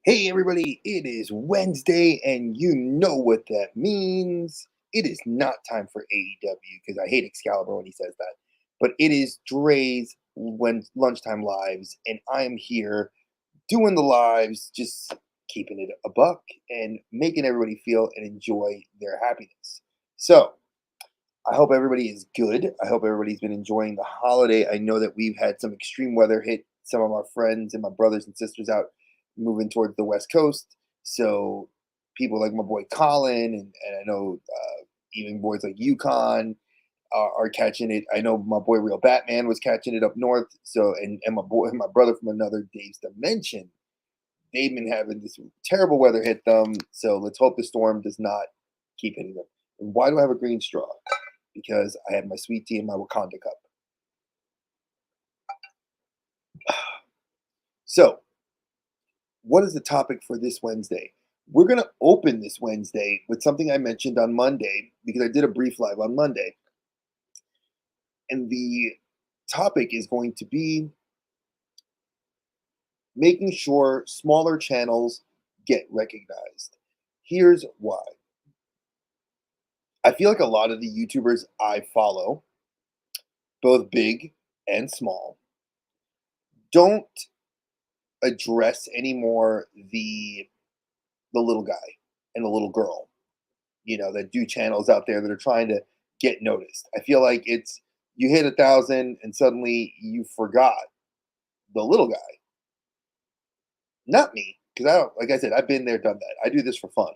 Hey everybody, it is Wednesday, and you know what that means. It is not time for AEW because I hate Excalibur when he says that. But it is Dre's when lunchtime lives, and I am here doing the lives, just keeping it a buck and making everybody feel and enjoy their happiness. So I hope everybody is good. I hope everybody's been enjoying the holiday. I know that we've had some extreme weather hit some of our friends and my brothers and sisters out moving towards the West Coast. So people like my boy Colin and I know even boys like Yukon are catching it. I know my boy Real Batman was catching it up north. So and my brother from another Dave's Dimension, they've been having this terrible weather hit them. So let's hope the storm does not keep hitting them. And why do I have a green straw? Because I have my sweet tea in my Wakanda cup. So, what is the topic for this Wednesday? We're going to open this Wednesday with something I mentioned on Monday because I did a brief live on Monday. And the topic is going to be making sure smaller channels get recognized. Here's why. I feel like a lot of the YouTubers I follow, both big and small, don't address anymore the little guy and the little girl, that do channels out there that are trying to get noticed. I feel like it's you hit 1,000 and suddenly you forgot the little guy. Not me, because I don't, like I said, I've been there, done that. I do this for fun.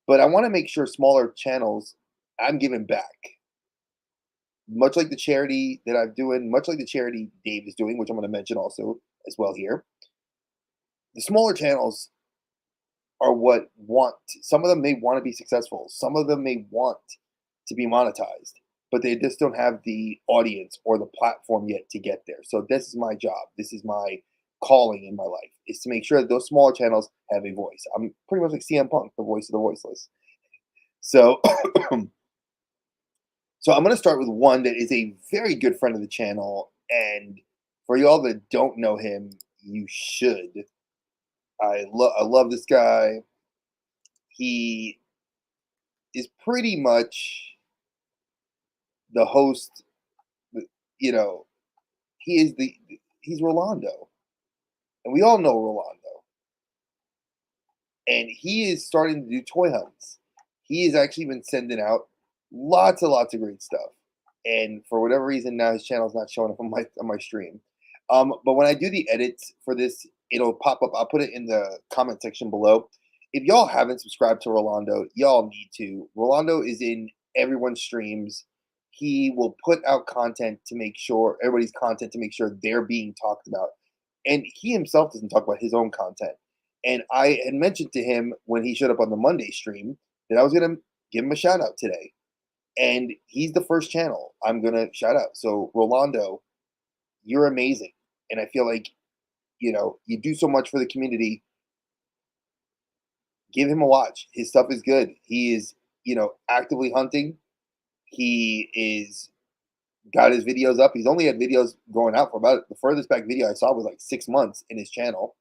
But I want to make sure smaller channels, I'm giving back. Much like the charity that I'm doing, much like the charity Dave is doing, which I'm going to mention also as well here. The smaller channels are what want some of them may want to be successful, some of them may want to be monetized, but they just don't have the audience or the platform yet to get there. So this is my job, this is my calling in my life, is to make sure that those smaller channels have a voice. I'm pretty much like CM Punk, the voice of the voiceless. So so I'm going to start with one that is a very good friend of the channel, and for y'all that don't know him, you should. I love this guy. He is pretty much the host. You know, he's Rolando, and we all know Rolando. And he is starting to do toy hunts. He has actually been sending out lots and lots of great stuff. And for whatever reason, now his channel's not showing up on my stream. But when I do the edits for this, it'll pop up. I'll put it in the comment section below. If y'all haven't subscribed to Rolando, y'all need to. Rolando is in everyone's streams. He will put out content to make sure everybody's content to make sure they're being talked about. And he himself doesn't talk about his own content. And I had mentioned to him when he showed up on the Monday stream that I was going to give him a shout out today. And he's the first channel I'm going to shout out. So, Rolando, you're amazing. And I feel like, you do so much for the community. Give him a watch. His stuff is good. He is, actively hunting. He is got his videos up. He's only had videos going out for about the furthest back video I saw was like 6 months in his channel.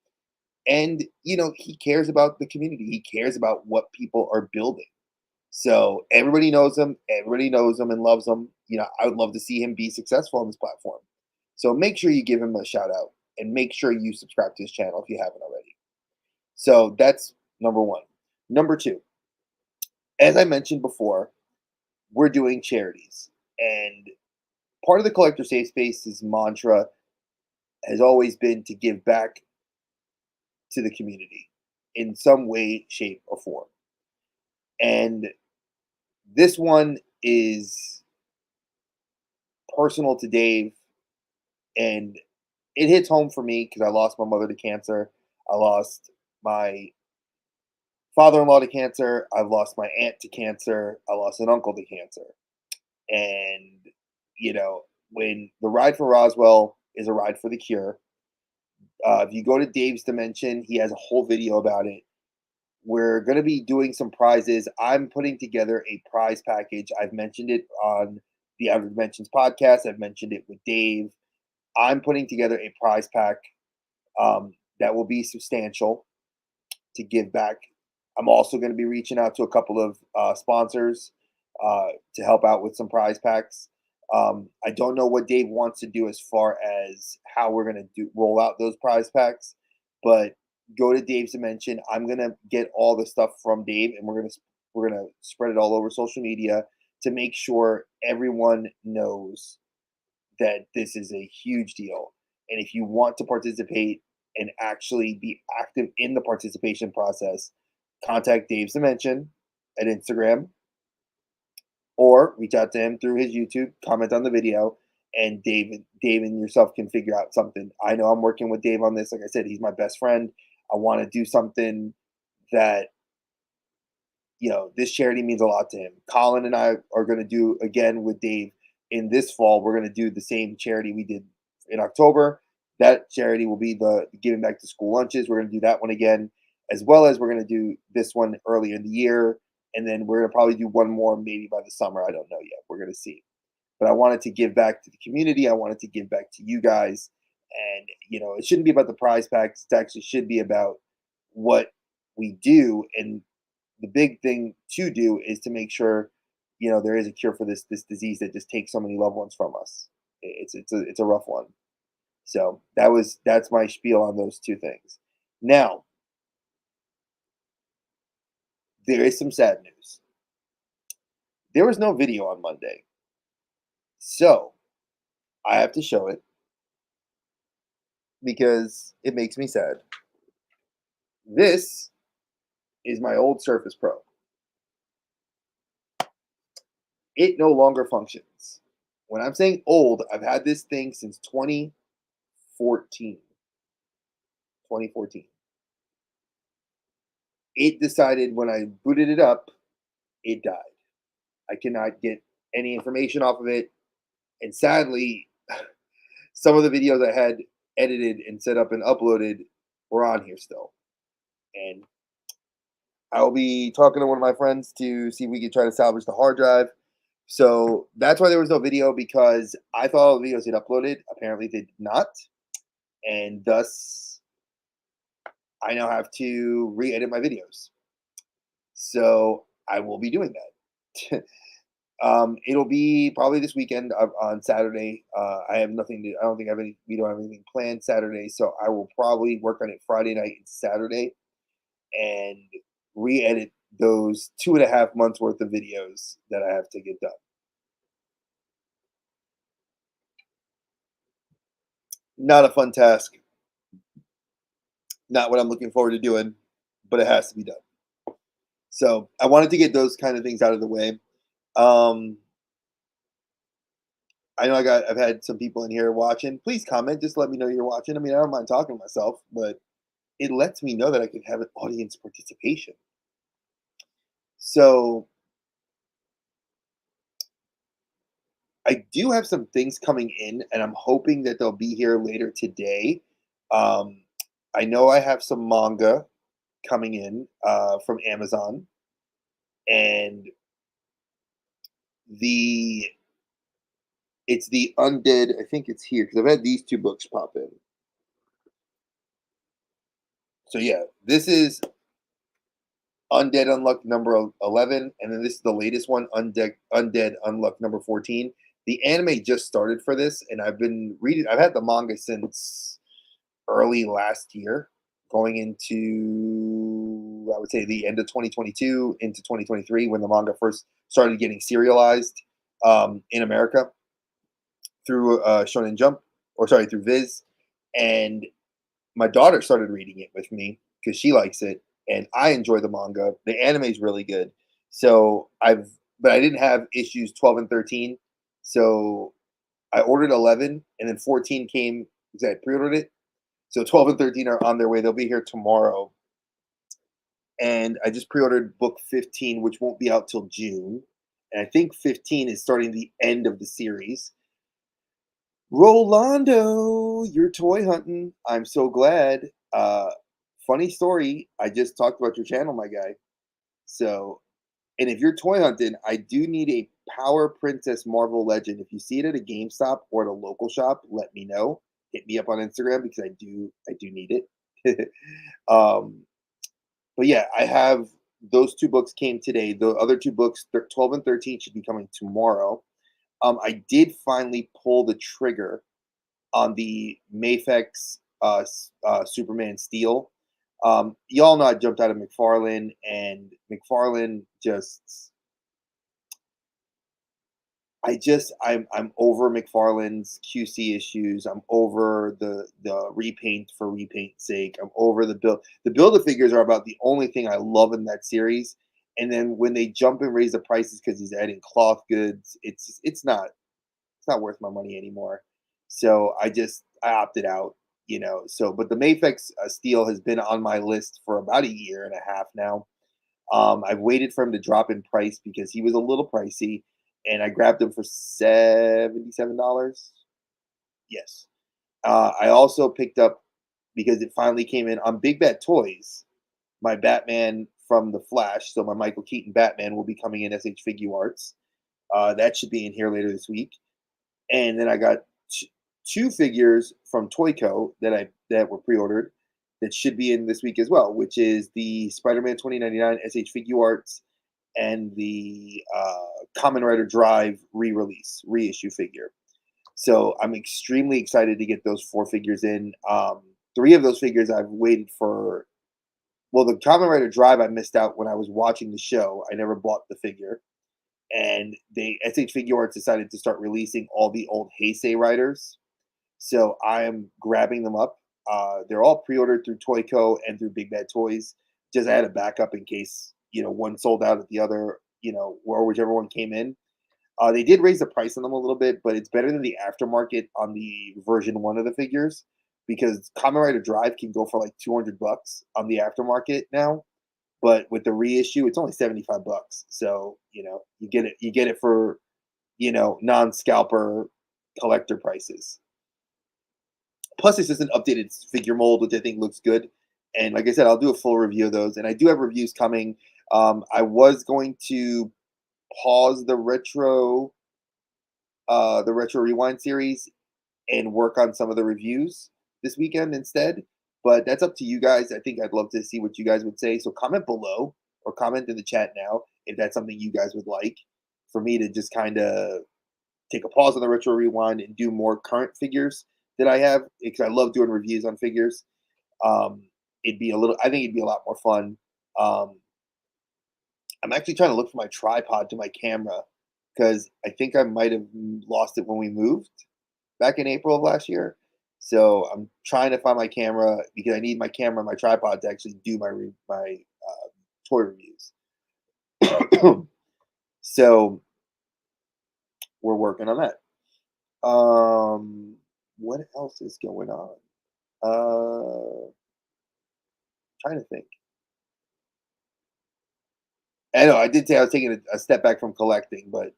And, he cares about the community. He cares about what people are building. So everybody knows him. Everybody knows him and loves him. I would love to see him be successful on this platform. So make sure you give him a shout out and make sure you subscribe to his channel if you haven't already. So that's number one. Number two, as I mentioned before, we're doing charities. And part of the Collector Safe Space's mantra has always been to give back to the community in some way, shape, or form. And this one is personal to Dave, and it hits home for me because I lost my mother to cancer. I lost my father-in-law to cancer. I've lost my aunt to cancer. I lost an uncle to cancer. And, when the ride for Roswell is a ride for the cure, if you go to Dave's Dimension, he has a whole video about it. We're going to be doing some prizes. I'm putting together a prize package. I've mentioned it on the Outer Dimensions podcast. I've mentioned it with Dave. I'm putting together a prize pack that will be substantial. to give back. I'm also going to be reaching out to a couple of sponsors to help out with some prize packs. I don't know what Dave wants to do as far as how we're going to do roll out those prize packs, but go to Dave's Dimension. I'm going to get all the stuff from Dave, and we're gonna spread it all over social media to make sure everyone knows that this is a huge deal. And if you want to participate and actually be active in the participation process, contact Dave's Dimension at Instagram or reach out to him through his YouTube, comment on the video, and Dave and yourself can figure out something. I know I'm working with Dave on this. Like I said, he's my best friend. I want to do something that this charity means a lot to him. Colin and I are going to do again with Dave in this fall. We're going to do the same charity we did in October. That charity will be the giving back to school lunches. We're going to do that one again, as well as we're going to do this one earlier in the year. And then we're going to probably do one more maybe by the summer. I don't know yet. We're going to see. But I wanted to give back to the community. I wanted to give back to you guys. And, it shouldn't be about the prize packs. It actually should be about what we do. And the big thing to do is to make sure, there is a cure for this disease that just takes so many loved ones from us. It's a rough one. So that's my spiel on those two things. Now, there is some sad news. There was no video on Monday. So I have to show it because it makes me sad. This is my old Surface Pro. It no longer functions. When I'm saying old, I've had this thing since 2014. 2014. It decided when I booted it up, it died. I cannot get any information off of it. And sadly, some of the videos I had edited and set up and uploaded were on here still. And I'll be talking to one of my friends to see if we can try to salvage the hard drive. So that's why there was no video, because I thought all the videos had uploaded. Apparently they did not. And thus, I now have to re-edit my videos. So I will be doing that. It'll be probably this weekend on Saturday. I have nothing to. I don't think I have any. We don't have anything planned Saturday, so I will probably work on it Friday night and Saturday, and re-edit those 2.5 months worth of videos that I have to get done. Not a fun task. Not what I'm looking forward to doing, but it has to be done. So I wanted to get those kind of things out of the way. I know I've had some people in here watching. Please comment. Just let me know you're watching. I mean, I don't mind talking to myself, but it lets me know that I can have an audience participation. So I do have some things coming in, and I'm hoping that they'll be here later today. I know I have some manga coming in from Amazon, and it's the Undead. I think it's here because I've had these two books pop in. So yeah, this is Undead Unluck number 11, and then this is the latest one, Undead Unluck number 14. The anime just started for this, and I've been reading. I've had the manga since early last year, going into, I would say, the end of 2022 into 2023, when the manga first started getting serialized in America through Shonen Jump, through Viz. And my daughter started reading it with me because she likes it, and I enjoy the manga. The anime is really good. So but I didn't have issues 12 and 13. So I ordered 11, and then 14 came because I pre-ordered it. So 12 and 13 are on their way. They'll be here tomorrow. And I just pre-ordered book 15, which won't be out till June. And I think 15 is starting the end of the series. Rolando, you're toy hunting. I'm so glad. Funny story. I just talked about your channel, my guy. So, and if you're toy hunting, I do need a Power Princess Marvel Legend. If you see it at a GameStop or at a local shop, let me know. Hit me up on Instagram because I do need it. but yeah, I have those two books came today. The other two books, 12 and 13, should be coming tomorrow. I did finally pull the trigger on the Mafex Superman Steel. Y'all know I jumped out of McFarlane, and McFarlane just I'm over McFarlane's QC issues. I'm over the repaint for repaint's sake. I'm over the build. The build of figures are about the only thing I love in that series. And then when they jump and raise the prices because he's adding cloth goods, it's not worth my money anymore. So I opted out, you know. So, but the Mafex Steel has been on my list for about a year and a half now. I've waited for him to drop in price because he was a little pricey, and I grabbed him for $77. Yes. I also picked up because it finally came in on Big Bad Toys. My Batman from the Flash, so my Michael Keaton Batman will be coming in SH Figure Arts. That should be in here later this week. And then I got two figures from Toyco that were pre-ordered that should be in this week as well, which is the Spider-Man 2099 SH Figure Arts and the Kamen Rider Drive re-release reissue figure. So I'm extremely excited to get those four figures in. Three of those figures I've waited for. Well, the Kamen Rider Drive I missed out when I was watching the show. I never bought the figure, and they SH Figure Arts decided to start releasing all the old Heisei riders. So I am grabbing them up. They're all pre-ordered through Toyco and through Big Bad Toys. Just I had a backup in case one sold out at the other, or whichever one came in. They did raise the price on them a little bit, but it's better than the aftermarket on the version one of the figures because Kamen Rider Drive can go for like $200 on the aftermarket now, but with the reissue, it's only $75. So you get it for non-scalper collector prices. Plus, it's just an updated figure mold, which I think looks good. And like I said, I'll do a full review of those, and I do have reviews coming. I was going to pause the retro rewind series and work on some of the reviews this weekend instead. But that's up to you guys. I think I'd love to see what you guys would say. So comment below or comment in the chat now if that's something you guys would like for me to just kind of take a pause on the retro rewind and do more current figures that I have because I love doing reviews on figures. Um, I think it'd be a lot more fun. Um, I'm actually trying to look for my tripod to my camera because I think I might have lost it when we moved back in April of last year. So I'm trying to find my camera because I need my camera and my tripod to actually do my toy reviews. So we're working on that. What else is going on? Trying to think. I know I did say I was taking a step back from collecting, but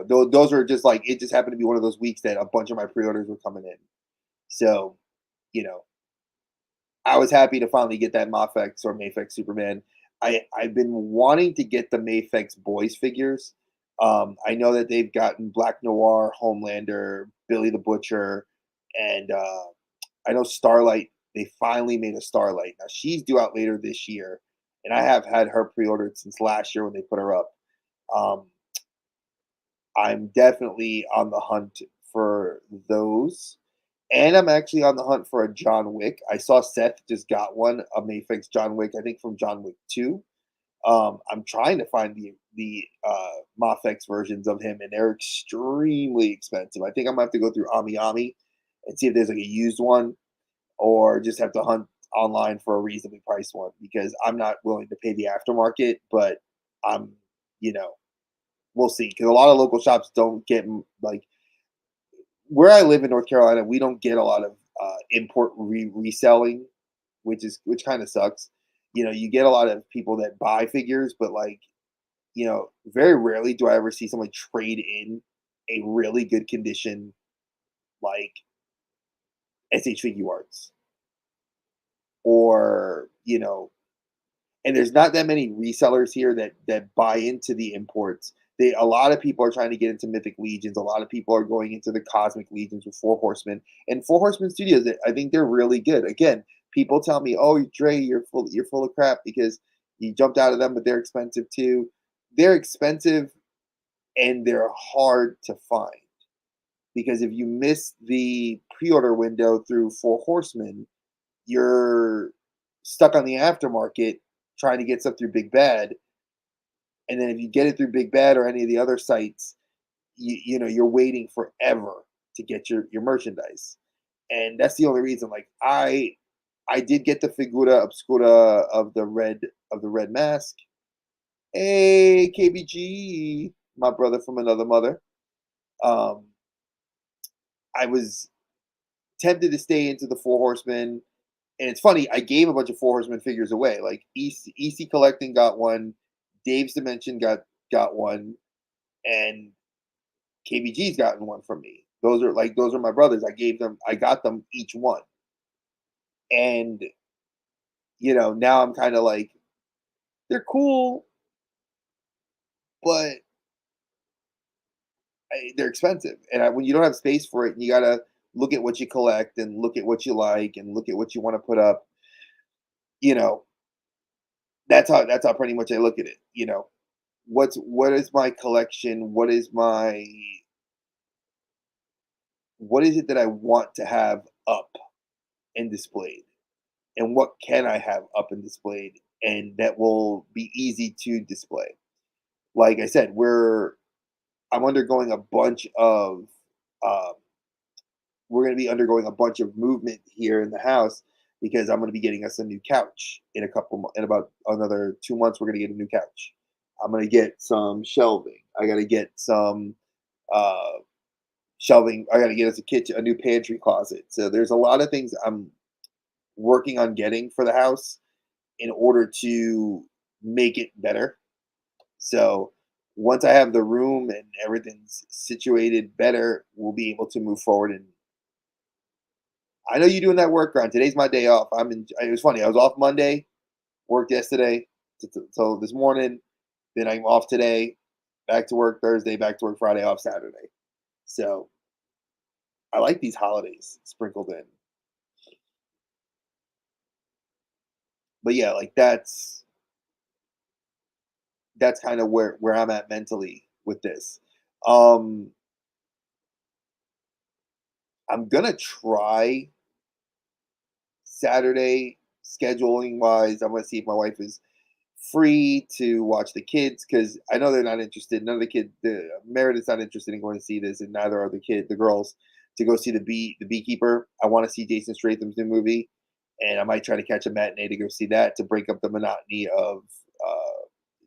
those are just like it just happened to be one of those weeks that a bunch of my pre-orders were coming in. So, you know, I was happy to finally get that Mafex or Mafex Superman. I've been wanting to get the Mafex boys figures. I know that they've gotten Black Noir, Homelander, Billy the Butcher, and I know Starlight. They finally made a Starlight. Now she's due out later this year, and I have had her pre-ordered since last year when they put her up. Um, I'm definitely on the hunt for those. And I'm actually on the hunt for a John Wick. I saw Seth just got one, a Mayfix John Wick, I think from John Wick 2. I'm trying to find the Mafex versions of him, and they're extremely expensive. I think I'm gonna have to go through Ami Ami and see if there's like a used one, or just have to hunt online for a reasonably priced one because I'm not willing to pay the aftermarket. But I'm, you know, we'll see because a lot of local shops don't get like where I live in North Carolina, we don't get a lot of import reselling, which kind of sucks. You get a lot of people that buy figures, but like, very rarely do I ever see someone trade in a really good condition like SH Figure Arts or and there's not that many resellers here that buy into the imports. A lot of people are trying to get into Mythic Legions. A lot of people are going into the Cosmic Legions with Four Horsemen and Four Horsemen Studios. I think they're really good. Again, people tell me, "Oh, Dre, you're full of crap because You jumped out of them, but they're expensive too. They're expensive and they're hard to find because if you miss the pre-order window through Four Horsemen, you're stuck on the aftermarket trying to get stuff through Big Bad. And then if you get it through Big Bad or any of the other sites, you know you're waiting forever to get your merchandise. And that's the only reason. Like I did get the figura obscura of the red mask. Hey, KBG, my brother from another mother. Um, I was tempted to stay into the Four Horsemen, and it's funny. I gave a bunch of Four Horsemen figures away. Like EC Collecting got one, Dave's Dimension got one, and KBG's gotten one from me. Those are my brothers. I got them each one, and now I'm kind of like they're cool, but they're expensive, and when you don't have space for it, and you gotta look at what you collect and look at what you like and look at what you want to put up. You know, that's how pretty much I look at it. What is my collection? What is it that I want to have up and displayed, and what can I have up and displayed, and that will be easy to display. Like I said, I'm undergoing a bunch of um, we're going to be undergoing a bunch of movement here in the house because I'm going to be getting us a new couch in about another 2 months. We're going to get a new couch. I'm going to get some shelving. I got to get some uh, shelving. I got to get us a kitchen, a new pantry closet. So there's a lot of things I'm working on getting for the house in order to make it better. So once I have the room and everything's situated better, we'll be able to move forward. And I know you're doing that work grind. Today's my day off. It was funny. I was off Monday, worked yesterday till this morning. Then I'm off today, back to work Thursday, back to work Friday, off Saturday. So I like these holidays sprinkled in. But yeah, like that's kind of where I'm at mentally with this. Um, I'm gonna try Saturday scheduling wise. I'm gonna see if my wife is free to watch the kids because I know they're not interested. None of the kids, Meredith's not interested in going to see this, and neither are the girls, to go see the Beekeeper. I want to see Jason Statham's new movie, and I might try to catch a matinee to go see that to break up the monotony of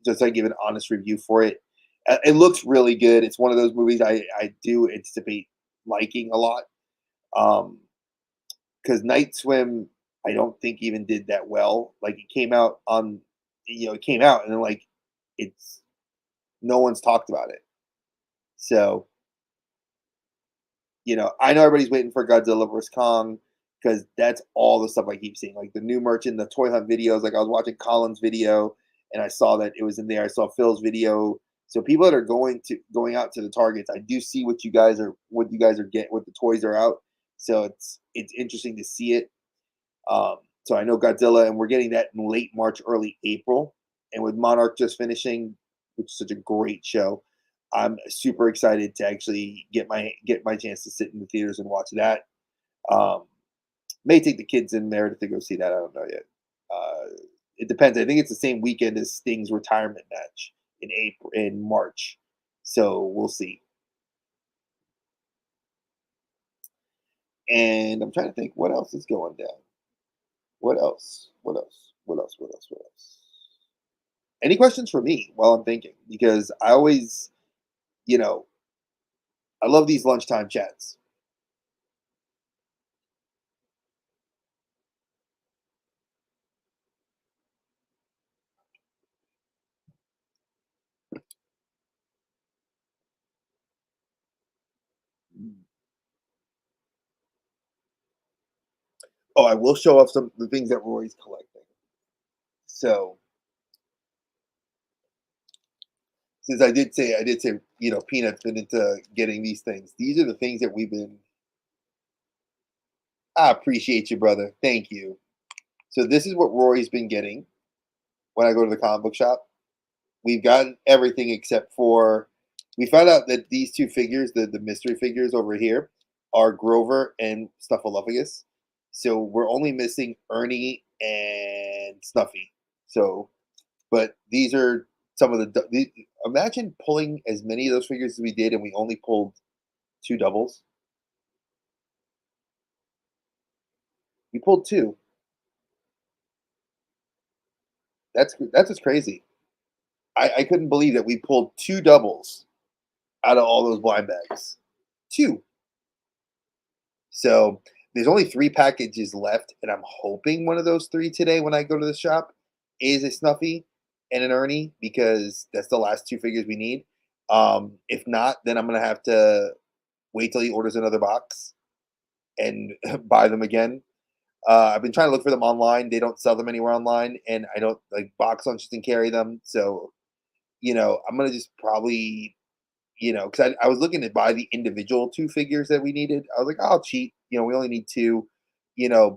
just like give an honest review for it. It looks really good. It's one of those movies I do anticipate liking a lot. Um, because Night Swim, I don't think even did that well. Like it came out and then like it's no one's talked about it. So I know everybody's waiting for Godzilla vs Kong because that's all the stuff I keep seeing, like the new merchant, the Toy Hunt videos. Like I was watching Colin's video and I saw that it was in there. I saw Phil's video. So people that are going out to the Targets, I do see what you guys are getting, what the toys are out. So it's interesting to see it. So I know Godzilla, and we're getting that in late March, early April. And with Monarch just finishing, which is such a great show, I'm super excited to actually get my chance to sit in the theaters and watch that. Um, may take the kids in there to go see that. I don't know yet. It depends. I think it's the same weekend as Sting's retirement match in March, so we'll see. And I'm trying to think what else is going down. What else? What else? What else? What else? What else? Any questions for me while I'm thinking? Because you know, I love these lunchtime chats. Oh, I will show off some of the things that Roy's collecting. So, since I did say, Peanut's been into getting these things. These are the things that we've been. I appreciate you, brother. Thank you. So this is what Roy's been getting. when I go to the comic book shop. We've gotten everything except for we found out that these two figures, the mystery figures over here, are Grover and Snuffleupagus. So we're only missing Ernie and Snuffy. So, but these are some of imagine pulling as many of those figures as we did, and we only pulled two doubles. We pulled two. That's just crazy. I couldn't believe that we pulled two doubles out of all those blind bags. Two. So there's only three packages left, and I'm hoping one of those three today when I go to the shop is a Snuffy and an Ernie because that's the last two figures we need. If not, then I'm gonna have to wait till he orders another box and buy them again. I've been trying to look for them online. They don't sell them anywhere online, and I don't like box lunch doesn't carry them. So I'm gonna just probably because I was looking to buy the individual two figures that we needed. I was like, "Oh, I'll cheat. We only need two,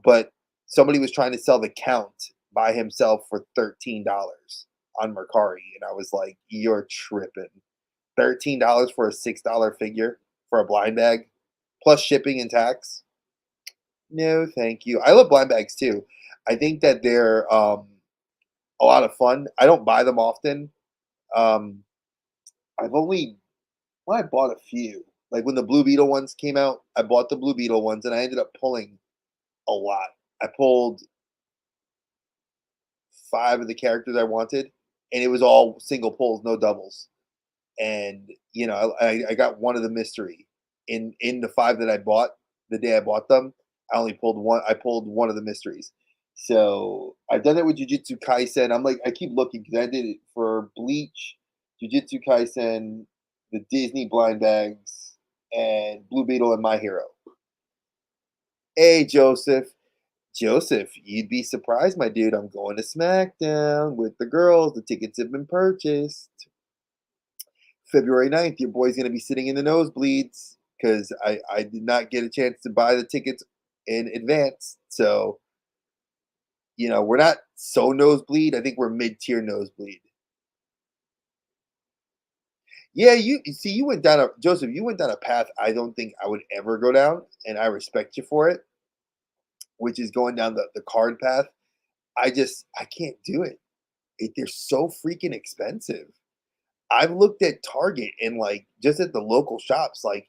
but somebody was trying to sell the count by himself for $13 on Mercari. And I was like, you're tripping. $13 for a $6 figure for a blind bag plus shipping and tax. No, thank you. I love blind bags too. I think that they're a lot of fun. I don't buy them often. Um, I've only Well, I bought a few. Like when the Blue Beetle ones came out, I bought the Blue Beetle ones and I ended up pulling a lot. I pulled five of the characters I wanted, and it was all single pulls, no doubles. And I got one of the mystery in the five that I bought the day I bought them. I only pulled one. I pulled one of the mysteries. So I've done it with Jujutsu Kaisen. I'm like, I keep looking because I did it for Bleach, Jujutsu Kaisen, the Disney blind bags, and Blue Beetle and My Hero. Hey, Joseph. Joseph, you'd be surprised, my dude. I'm going to SmackDown with the girls. The tickets have been purchased. February 9th, your boy's going to be sitting in the nosebleeds because I did not get a chance to buy the tickets in advance. So, we're not so nosebleed. I think we're mid tier nosebleed. Yeah, you see, Joseph, you went down a path I don't think I would ever go down, and I respect you for it, which is going down the card path. I can't do it. They're so freaking expensive. I've looked at Target and like just at the local shops, like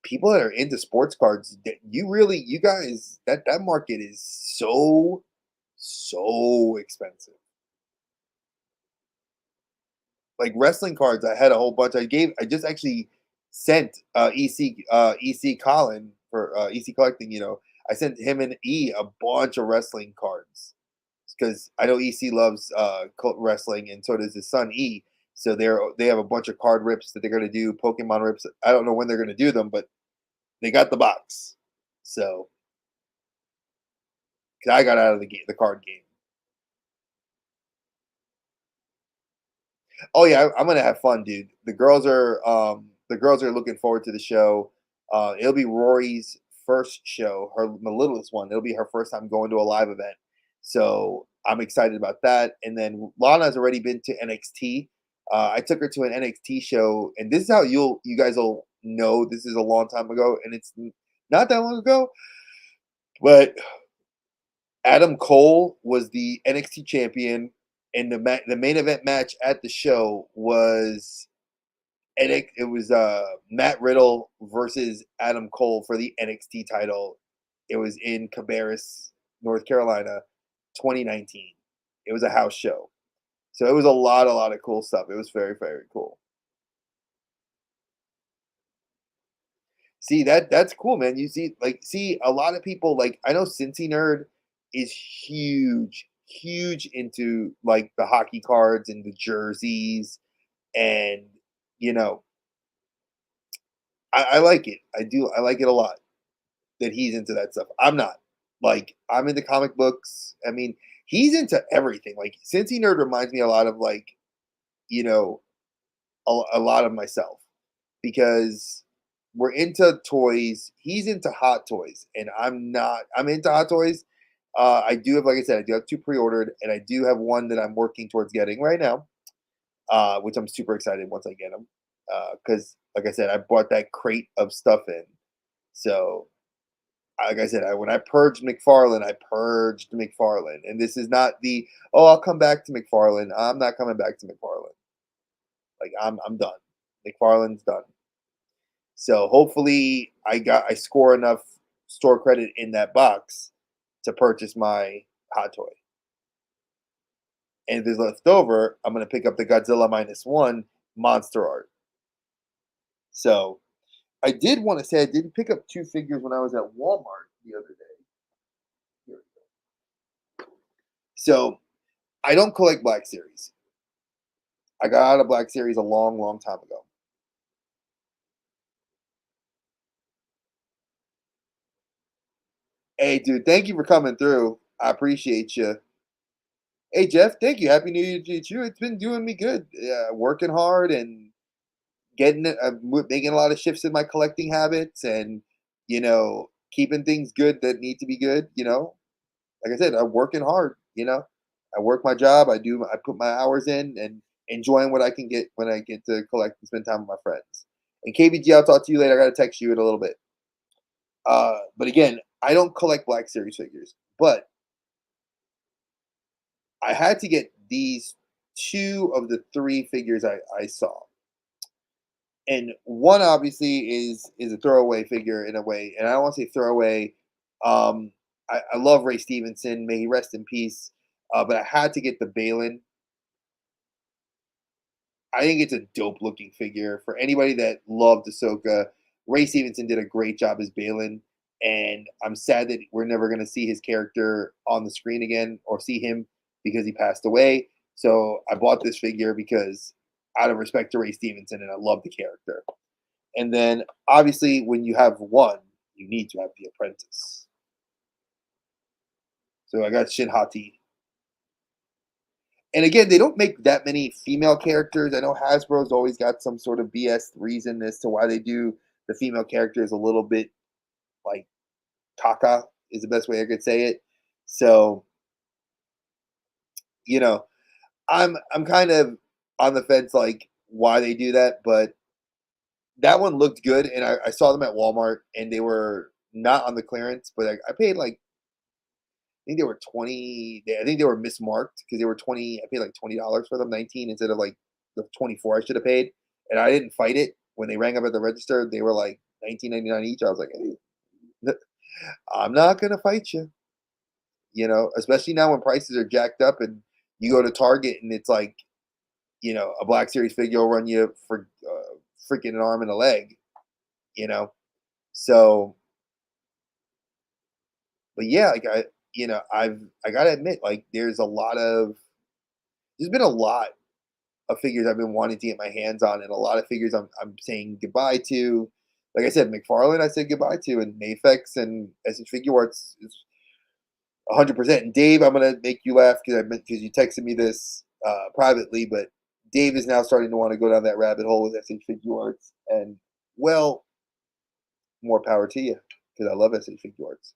people that are into sports cards, you guys, that market is so expensive. Like wrestling cards, I had a whole bunch. I just actually sent EC Colin for EC collecting. I sent him and a bunch of wrestling cards because I know EC loves cult wrestling, and so does his son E. So they have a bunch of card rips that they're gonna do, Pokemon rips. I don't know when they're gonna do them, but they got the box. So 'cause I got out of the card game. Oh yeah, I'm gonna have fun, dude. The girls are looking forward to the show. It'll be Rory's first show, the littlest one. It'll be her first time going to a live event. So I'm excited about that. And then Lana's already been to NXT. I took her to an NXT show, and this is how you guys will know this is a long time ago, and it's not that long ago. But Adam Cole was the NXT champion, and the main event match at the show was Matt Riddle versus Adam Cole for the NXT title. It was in Cabarrus, North Carolina, 2019. It was a house show, so it was a lot of cool stuff. It was very very cool. See that's cool, man. You see a lot of people like I know Cincy Nerd is huge into like the hockey cards and the jerseys, and you know I like it. I do. I like it a lot that he's into that stuff. I'm not. Like I'm into comic books. I mean, he's into everything. Like Cincy Nerd reminds me a lot of like you know a lot of myself because we're into toys. He's into hot toys, and I'm not. I'm into hot toys. I do have, like I said, I do have two pre-ordered, and I do have one that I'm working towards getting right now, which I'm super excited once I get them. Because, like I said, I bought that crate of stuff in. So, like I said, when I purged McFarlane, I purged McFarlane, and this is not the oh, I'll come back to McFarlane. I'm not coming back to McFarlane. Like I'm done. McFarlane's done. So hopefully I score enough store credit in that box to purchase my hot toy. And if there's left over, I'm gonna pick up the Godzilla -1 monster art. So I did want to say I did pick up two figures when I was at Walmart the other day. Here we go. So I don't collect Black Series. I got out of Black Series a long, long time ago. Hey, dude, thank you for coming through. I appreciate you. Hey, Jeff, thank you. Happy New Year to you. It's been doing me good. Working hard and getting it, making a lot of shifts in my collecting habits, and keeping things good that need to be good. Like I said, I'm working hard. I work my job. I put my hours in and enjoying what I can get when I get to collect and spend time with my friends. And KBG, I'll talk to you later. I got to text you in a little bit. But again, I don't collect Black Series figures, but I had to get these two of the three figures I saw. And one obviously is a throwaway figure in a way, and I don't want to say throwaway. I love Ray Stevenson, may he rest in peace. But I had to get the Balin. I think it's a dope looking figure for anybody that loved Ahsoka. Ray Stevenson did a great job as Balin, and I'm sad that we're never going to see his character on the screen again or see him because he passed away. So I bought this figure because out of respect to Ray Stevenson, and I love the character. And then obviously, when you have one, you need to have the apprentice. So I got Shin Hati. And again, they don't make that many female characters. I know Hasbro's always got some sort of BS reason as to why they do the female characters a little bit like caca is the best way I could say it. So, you know, I'm kind of on the fence like why they do that, but that one looked good, and I saw them at Walmart, and they were not on the clearance, but I paid like I think they were 20. I think they were mismarked because they were 20. I paid like $20 for them, 19 instead of like the 24 I should have paid, and I didn't fight it when they rang up at the register. They were like 19.99 each. I was like, hey, I'm not gonna fight you, especially now when prices are jacked up, and you go to Target and it's like a Black Series figure will run you for freaking an arm and a leg, you know. So, but yeah, like I gotta admit, like there's been a lot of figures I've been wanting to get my hands on, and a lot of figures I'm saying goodbye to. Like I said, McFarlane I said goodbye to, and Mafex and SH Figure Arts is 100%. And Dave, I'm gonna make you laugh because you texted me this privately, but Dave is now starting to want to go down that rabbit hole with SH Figure Arts, and well, more power to you because I love SH Figure Arts.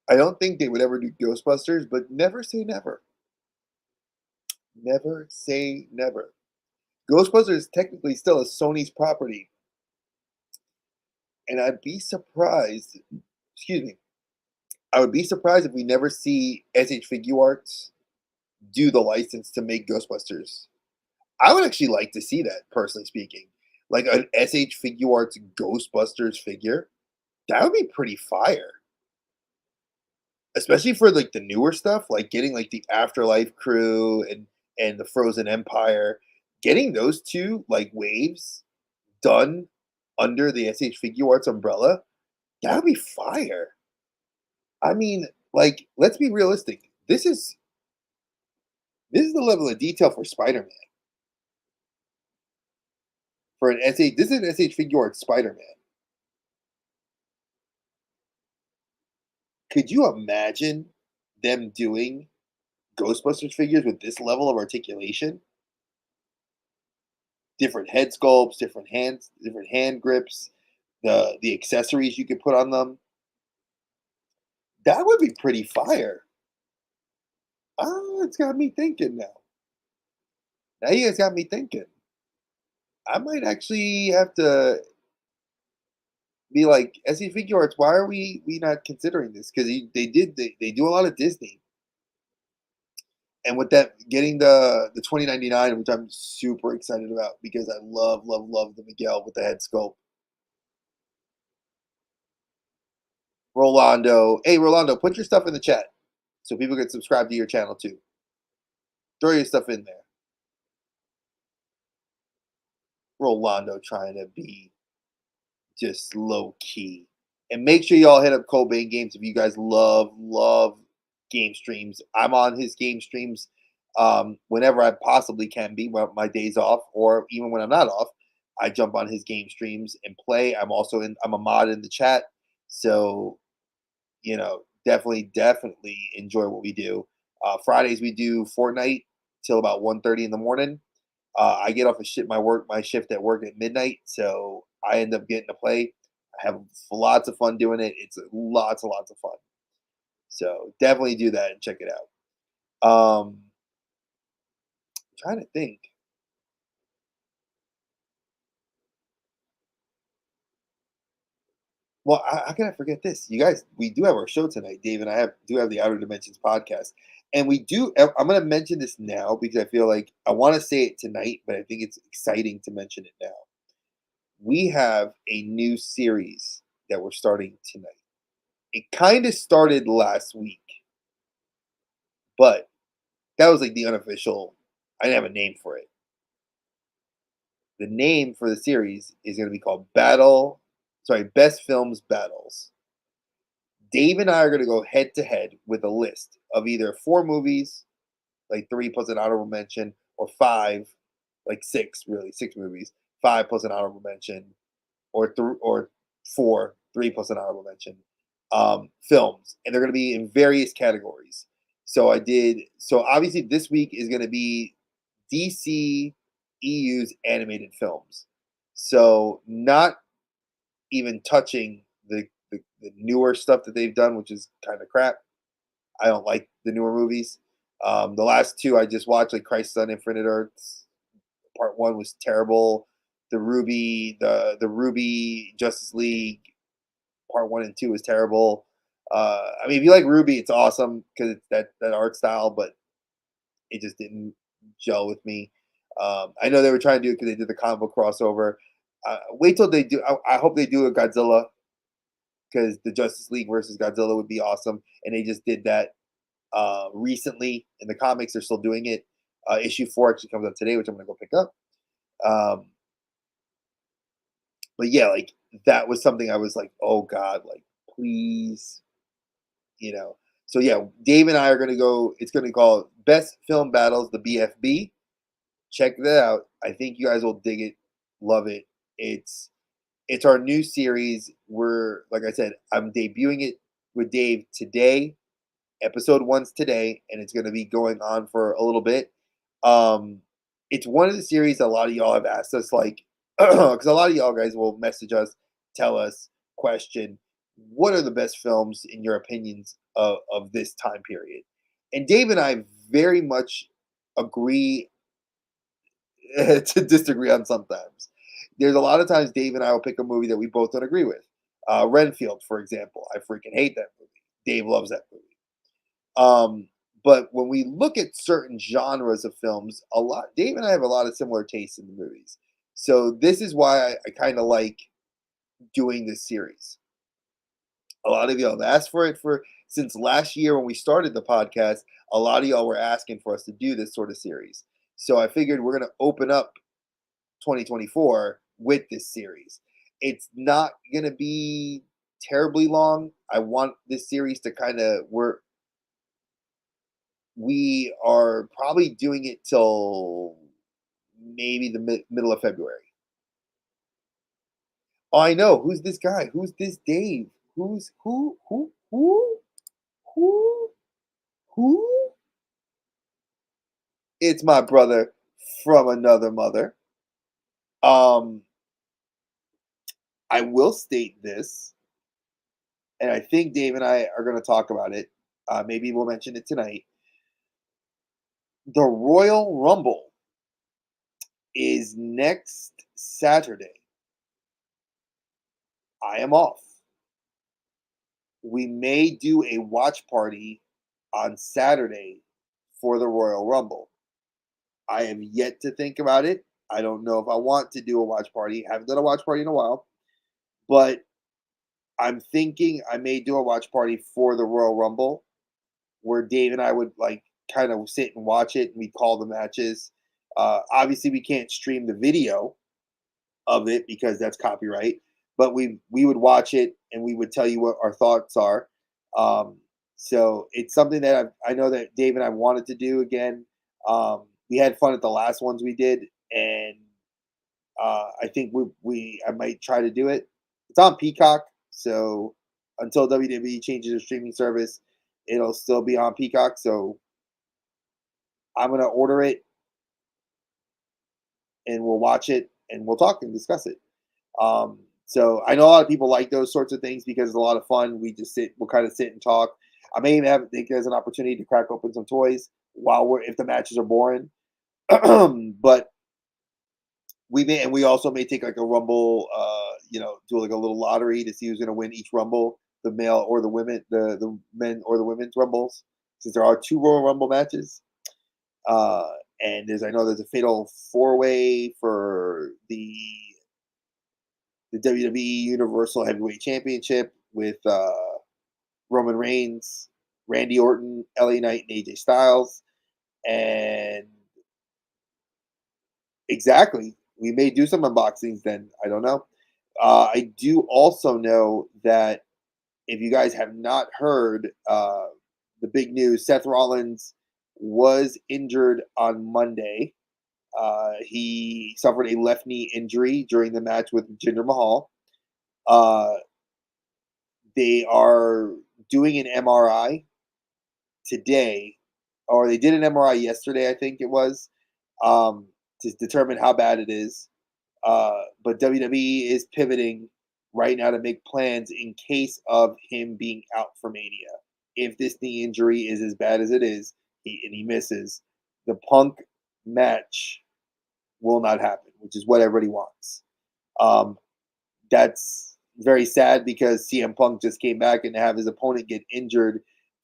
I don't think they would ever do Ghostbusters, but never say never. Never say never. Ghostbusters is technically still a Sony's property, and I'd be surprised. Excuse me. I would be surprised if we never see SH Figure Arts do the license to make Ghostbusters. I would actually like to see that, personally speaking. Like an SH Figure Arts Ghostbusters figure. That would be pretty fire. Especially for like the newer stuff, like getting like the Afterlife crew and the Frozen Empire, getting those two like waves done under the SH Figure Arts umbrella, that would be fire. I mean, like, let's be realistic. This is the level of detail for Spider-Man. For an SH, this is an SH Figure Arts Spider-Man. Could you imagine them doing Ghostbusters figures with this level of articulation? different head sculpts, different hand grips, the accessories you could put on them. That would be pretty fire. It's got me thinking now. Now you guys got me thinking. I might actually have to be like, SE Figure Arts, why are we not considering this? Because they do a lot of Disney. And with that, getting the 2099, which I'm super excited about because I love the Miguel with the head sculpt. Rolando, hey Rolando, put your stuff in the chat so people can subscribe to your channel too. Throw your stuff in there. Rolando trying to be just low key. And make sure y'all hit up Cobain Games if you guys love game streams. I'm on his game streams whenever I possibly can be, when my days off, or even when I'm not off. I jump on his game streams and play. I'm a mod in the chat, so definitely enjoy what we do. Fridays we do Fortnite till about 1:30 in the morning. I get off of my shift at work at midnight, so I end up getting to play. I have lots of fun doing it. It's lots of fun. So definitely do that and check it out. Trying to think. Well, how can I forget this? You guys, we do have our show tonight. Dave and I do have the Outer Dimensions podcast, and we do. I'm going to mention this now because I feel like I want to say it tonight, but I think it's exciting to mention it now. We have a new series that we're starting tonight. It kind of started last week, but that was like the unofficial. I didn't have a name for it. The name for the series is going to be called Best Films Battles. Dave and I are going to go head to head with a list of either 4 movies, like 3 plus an honorable mention, or 5, like 6, really 6 movies, 5 plus an honorable mention, or 4, 3 plus an honorable mention, films, and they're going to be in various categories. So obviously this week is going to be DC EU's animated films. So not even touching the newer stuff that they've done, which is kind of crap. I don't like the newer movies. The last 2 I just watched, like Crisis on Infinite Earths, Part 1 was terrible. The Ruby Justice League Part 1 and 2 was terrible. I mean, if you like Ruby, it's awesome because it's that art style, but it just didn't gel with me. I know they were trying to do it because they did the comic book crossover. Wait till they do. I hope they do a Godzilla, because the Justice League versus Godzilla would be awesome, and they just did that recently in the comics. They're still doing it. Issue 4 actually comes out today, which I'm gonna go pick up. Um, but yeah, like that was something I was like, oh god, like please, you know. So yeah, Dave and I are gonna go. It's gonna be called Best Film Battles, the BFB. Check that out. I think you guys will dig it, love it. It's our new series. Like I said, I'm debuting it with Dave today. Episode 1's today, and it's going to be going on for a little bit. It's one of the series a lot of y'all have asked us, like, because a lot of y'all guys will message us, tell us, question, what are the best films in your opinions of this time period? And Dave and I very much agree to disagree on sometimes. There's a lot of times Dave and I will pick a movie that we both don't agree with. Renfield, for example. I freaking hate that movie. Dave loves that movie. But when we look at certain genres of films, Dave and I have a lot of similar tastes in the movies. So this is why I kind of like doing this series. A lot of y'all have asked for it since last year when we started the podcast. A lot of y'all were asking for us to do this sort of series. So I figured we're going to open up 2024 with this series. It's not going to be terribly long. I want this series to we are probably doing it till maybe the middle of February. Oh, I know. Who's this guy? Who's this Dave? Who? Who? It's my brother from another mother. Um, I will state this, and I think Dave and I are going to talk about it. Maybe we'll mention it tonight. The Royal Rumble is next Saturday. I am off. We may do a watch party on Saturday for the Royal Rumble. I have yet to think about it. I don't know if I want to do a watch party. Haven't done a watch party in a while, but I'm thinking I may do a watch party for the Royal Rumble where Dave and I would like kind of sit and watch it and we call the matches. Obviously, we can't stream the video of it because that's copyright, but we would watch it and we would tell you what our thoughts are. Um, so it's something that I know that Dave and I wanted to do again. We had fun at the last ones we did, and I think I might try to do it. It's on Peacock, so until WWE changes their streaming service, it'll still be on Peacock. So I'm gonna order it and we'll watch it and we'll talk and discuss it. So I know a lot of people like those sorts of things because it's a lot of fun. We'll kind of sit and talk. I may even have think there's an opportunity to crack open some toys while we're if the matches are boring. But we also may take like a rumble, do like a little lottery to see who's going to win each rumble, the male or the women, the men or the women's rumbles, since there are two Royal Rumble matches. Uh, and I know there's a fatal four way for the WWE Universal Heavyweight Championship with Roman Reigns, Randy Orton, LA Knight, and AJ Styles. And exactly, we may do some unboxings then. I don't know. I do also know that if you guys have not heard the big news, Seth Rollins was injured on Monday. He suffered a left knee injury during the match with Jinder Mahal. Uh, they are doing an MRI today, or they did an MRI yesterday, I think it was, to determine how bad it is. But WWE is pivoting right now to make plans in case of him being out for Mania. If this knee injury is as bad as it is, and he misses, the Punk match will not happen, which is what everybody wants. Um, that's very sad because CM Punk just came back and to have his opponent get injured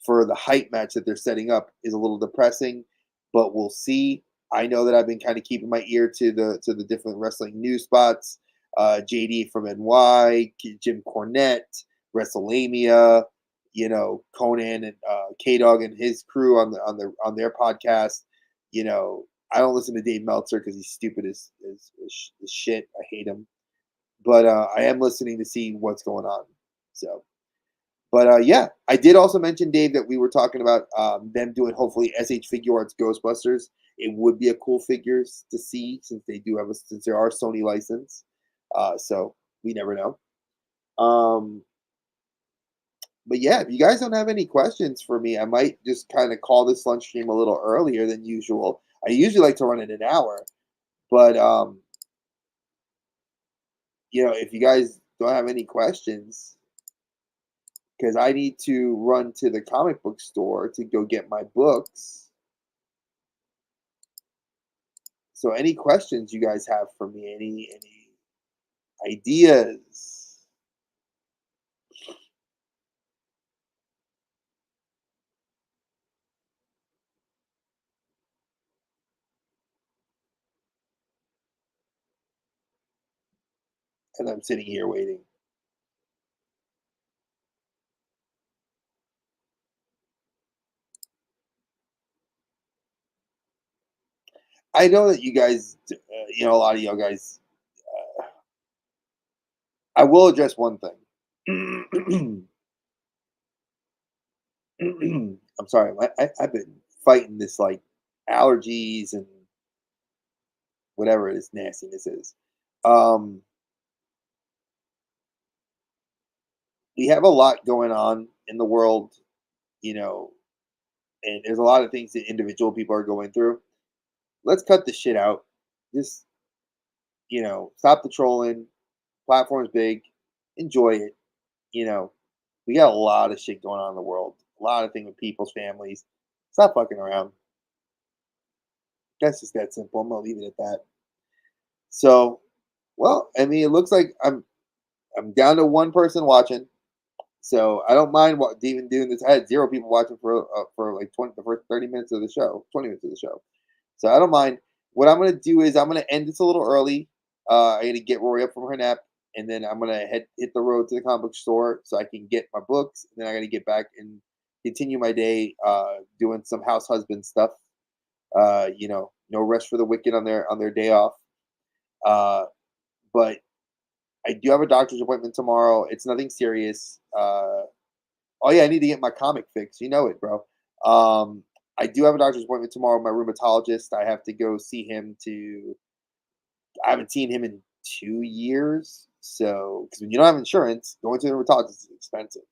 for the hype match that they're setting up is a little depressing, but we'll see. I know that I've been kind of keeping my ear to the different wrestling news spots. JD from NY, Jim Cornette, WrestleMania, Conan and K Dog and his crew on their podcast. I don't listen to Dave Meltzer because he's stupid as shit. I hate him, but I am listening to see what's going on. So, but yeah, I did also mention Dave that we were talking about them doing hopefully SH Figure Arts Ghostbusters. It would be a cool figures to see since since there are Sony license. So we never know. Um, but yeah, if you guys don't have any questions for me, I might just kind of call this lunch stream a little earlier than usual. I usually like to run it an hour, but if you guys don't have any questions, because I need to run to the comic book store to go get my books. So any questions you guys have for me, any ideas? And I'm sitting here waiting. I know that you guys, a lot of y'all guys. I will address one thing. I'm sorry. I've been fighting this like allergies and whatever this nastiness is. Um, we have a lot going on in the world, you know, and there's a lot of things that individual people are going through. Let's cut the shit out. Just, stop the trolling. Platform's big. Enjoy it. You know, we got a lot of shit going on in the world. A lot of things with people's families. Stop fucking around. That's just that simple. I'm gonna leave it at that. So, well, I mean, it looks like I'm down to one person watching. So I don't mind even doing this. I had zero people watching for like the first 30 minutes of the show, 20 minutes of the show. So I don't mind. What I'm gonna do is I'm gonna end this a little early. I got to get Rory up from her nap, and then I'm gonna hit the road to the comic book store so I can get my books. And then I got to get back and continue my day doing some house husband stuff. No rest for the wicked on their day off. Uh, but I do have a doctor's appointment tomorrow. It's nothing serious. Oh yeah, I need to get my comic fix. You know it, bro. I do have a doctor's appointment tomorrow. My rheumatologist. I have to go see him to. I haven't seen him in 2 years. So, because when you don't have insurance, going to the rheumatologist is expensive.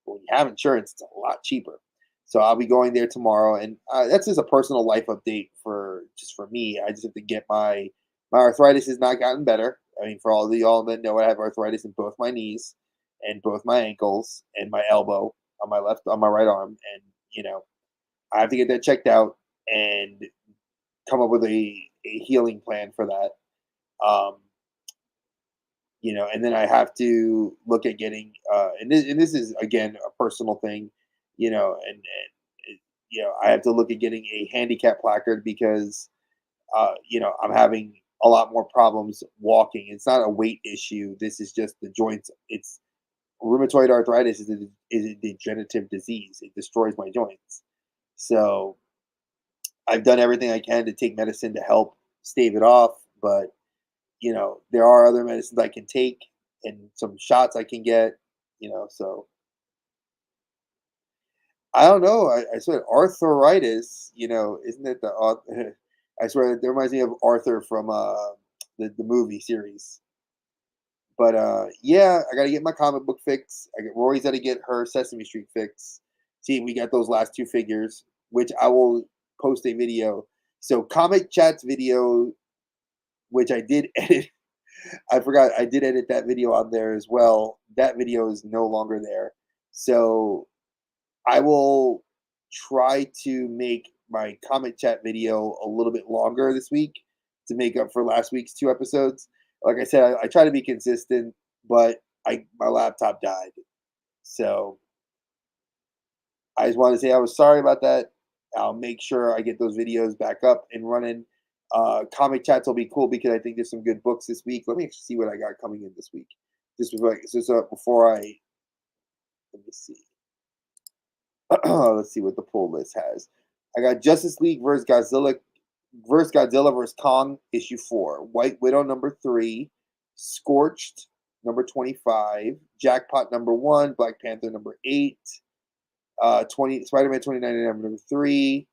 But when you have insurance, it's a lot cheaper. So I'll be going there tomorrow, and that's just a personal life update for me. I just have to get my arthritis has not gotten better. I mean, for all of y'all that know, I have arthritis in both my knees, and both my ankles, and my elbow on my right arm, and I have to get that checked out and come up with a healing plan for that. Um, and then I have to look at getting and this is again a personal thing, I have to look at getting a handicap placard because I'm having a lot more problems walking. It's not a weight issue. This is just the joints. It's rheumatoid arthritis is a degenerative disease. It destroys my joints. So I've done everything I can to take medicine to help stave it off, but there are other medicines I can take and some shots I can get, so I don't know. I swear arthritis, isn't it I swear that reminds me of Arthur from the movie series. But yeah, I gotta get my comic book fix. I get Rory's gotta get her Sesame Street fix. See, we got those last two figures, which I will post a video. So comic chats video, which I did edit. I forgot I did edit that video on there as well. That video is no longer there. So I will try to make my comic chat video a little bit longer this week to make up for last week's two episodes. Like I said, I try to be consistent, but my laptop died. So I just want to say I was sorry about that. I'll make sure I get those videos back up and running. Comic chats will be cool because I think there's some good books this week. Let me actually see what I got coming in this week. Before I let me see. Let's see what the pull list has. I got Justice League versus Godzilla vs Kong issue 4, White Widow number 3, Scorched number 25, Jackpot number 1, Black Panther number 8, 20 Spider-Man 2099 number 3,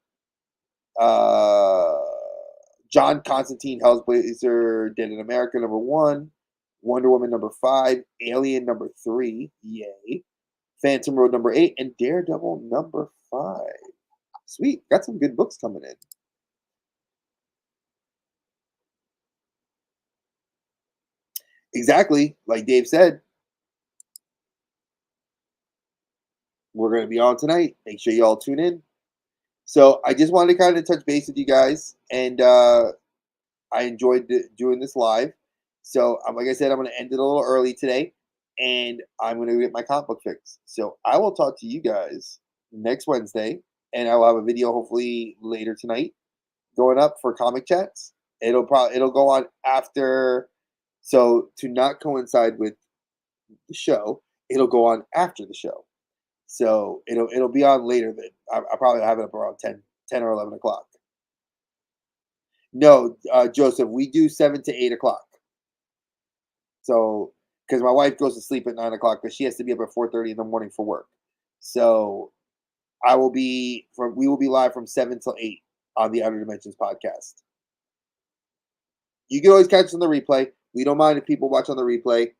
John Constantine Hellblazer Dead in America number 1, Wonder Woman number 5, Alien number 3, yay. Phantom Road number 8, and Daredevil number 5. Sweet. Got some good books coming in. Exactly. Like Dave said, we're going to be on tonight. Make sure you all tune in. So I just wanted to kind of touch base with you guys, and I enjoyed doing this live. So like I said, I'm going to end it a little early today, and I'm going to get my comic book fix. So I will talk to you guys next Wednesday, and I will have a video hopefully later tonight going up for comic chats. It'll go on after, so to not coincide with the show, it'll go on after the show. So it'll be on later. Than I probably have it up around 10 or 11 o'clock. No, Joseph, we do 7 to 8 o'clock. So because my wife goes to sleep at 9 o'clock because she has to be up at 4:30 in the morning for work. So we will be live from 7 till 8 on the Outer Dimensions podcast. You can always catch us on the replay. We don't mind if people watch on the replay.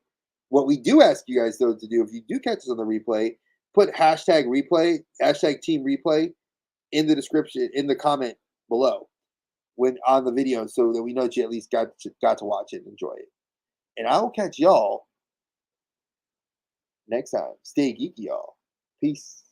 What we do ask you guys though to do, if you do catch us on the replay, put hashtag replay, hashtag team replay in the description, in the comment below. when on the video so that we know that you at least got to watch it and enjoy it. And I will catch y'all next time. Stay geeky, y'all. Peace.